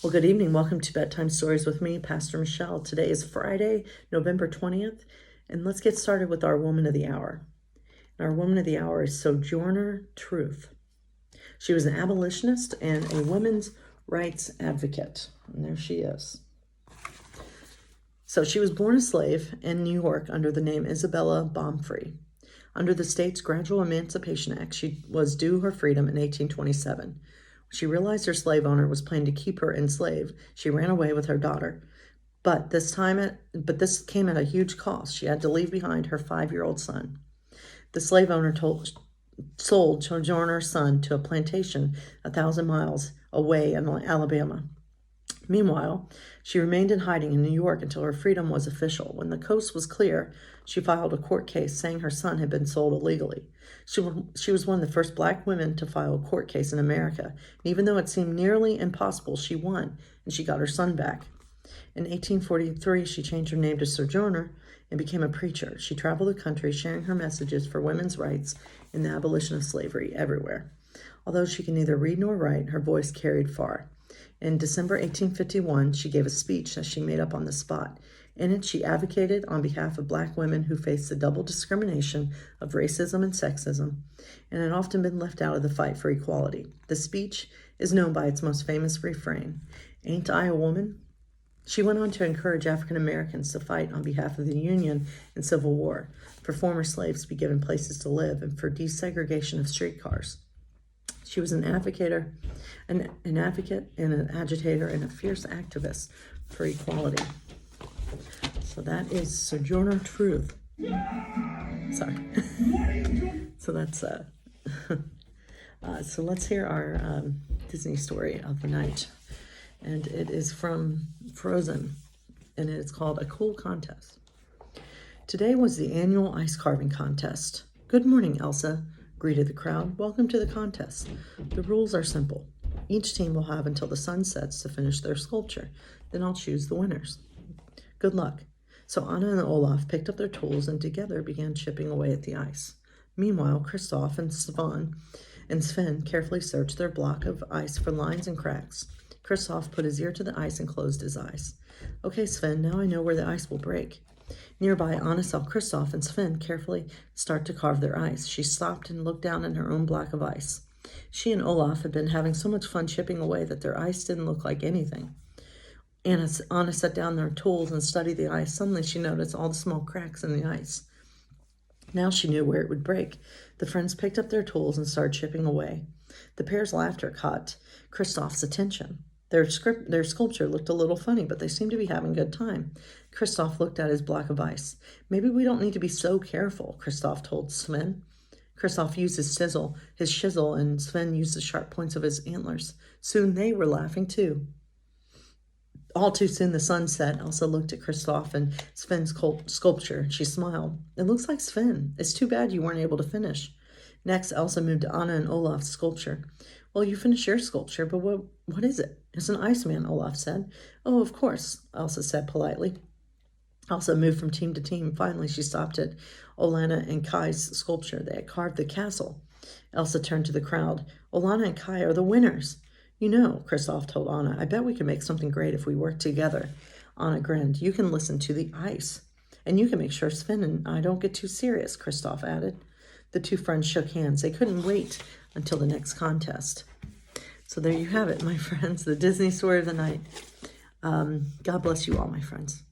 Well, good evening. Welcome to Bedtime Stories with me, Pastor Michelle. Today is Friday, November 20th, and let's get started with our Woman of the Hour. And our Woman of the Hour is Sojourner Truth. She was an abolitionist and a women's rights advocate. And there she is. So she was born a slave in New York under the name Isabella Baumfree. Under the state's Gradual Emancipation Act, she was due her freedom in 1827. She realized her slave owner was planning to keep her enslaved. She ran away with her daughter. But this came at a huge cost. She had to leave behind her 5-year-old son. The slave owner sold Sojourner's son to a plantation 1,000 miles away in Alabama. Meanwhile, she remained in hiding in New York until her freedom was official. When the coast was clear, she filed a court case saying her son had been sold illegally. She was one of the first black women to file a court case in America. And even though it seemed nearly impossible, she won, and she got her son back. In 1843, she changed her name to Sojourner and became a preacher. She traveled the country sharing her messages for women's rights and the abolition of slavery everywhere. Although she can neither read nor write, her voice carried far. In December 1851, she gave a speech that she made up on the spot. In it, she advocated on behalf of black women who faced the double discrimination of racism and sexism, and had often been left out of the fight for equality. The speech is known by its most famous refrain, "Ain't I a woman?" She went on to encourage African Americans to fight on behalf of the Union in Civil War, for former slaves to be given places to live, and for desegregation of streetcars. She was an advocate and an agitator and a fierce activist for equality. So that is Sojourner Truth. Sorry. So that's so let's hear our Disney story of the night, and it is from Frozen, and it's called A Cool Contest. Today was the annual ice carving contest. "Good morning, Elsa," greeted the crowd. "Welcome to the contest. The rules are simple. Each team will have until the sun sets to finish their sculpture. Then I'll choose the winners. Good luck." So Anna and Olaf picked up their tools and together began chipping away at the ice. Meanwhile, Kristoff and Sven carefully searched their block of ice for lines and cracks. Kristoff put his ear to the ice and closed his eyes. "Okay, Sven, now I know where the ice will break." Nearby, Anna saw Kristoff and Sven carefully start to carve their ice. She stopped and looked down at her own block of ice. She and Olaf had been having so much fun chipping away that their ice didn't look like anything. Anna set down their tools and studied the ice. Suddenly she noticed all the small cracks in the ice. Now she knew where it would break. The friends picked up their tools and started chipping away. The pair's laughter caught Kristoff's attention. Their sculpture looked a little funny, but they seemed to be having a good time. Kristoff looked at his block of ice. "Maybe we don't need to be so careful," Kristoff told Sven. Kristoff used his chisel, and Sven used the sharp points of his antlers. Soon they were laughing too. All too soon the sun set. Elsa looked at Kristoff and Sven's sculpture. She smiled. "It looks like Sven. It's too bad you weren't able to finish." Next, Elsa moved to Anna and Olaf's sculpture. "Well, you finished your sculpture, but what is it?" "It's an Iceman," Olaf said. "Oh, of course," Elsa said politely. Elsa moved from team to team. Finally, she stopped at Olana and Kai's sculpture. They had carved the castle. Elsa turned to the crowd. "Olana and Kai are the winners." "You know," Kristoff told Anna, "I bet we could make something great if we work together." Anna grinned. "You can listen to the ice. And you can make sure Sven and I don't get too serious," Kristoff added. The two friends shook hands. They couldn't wait until the next contest. So there you have it, my friends, the Disney story of the night. God bless you all, my friends.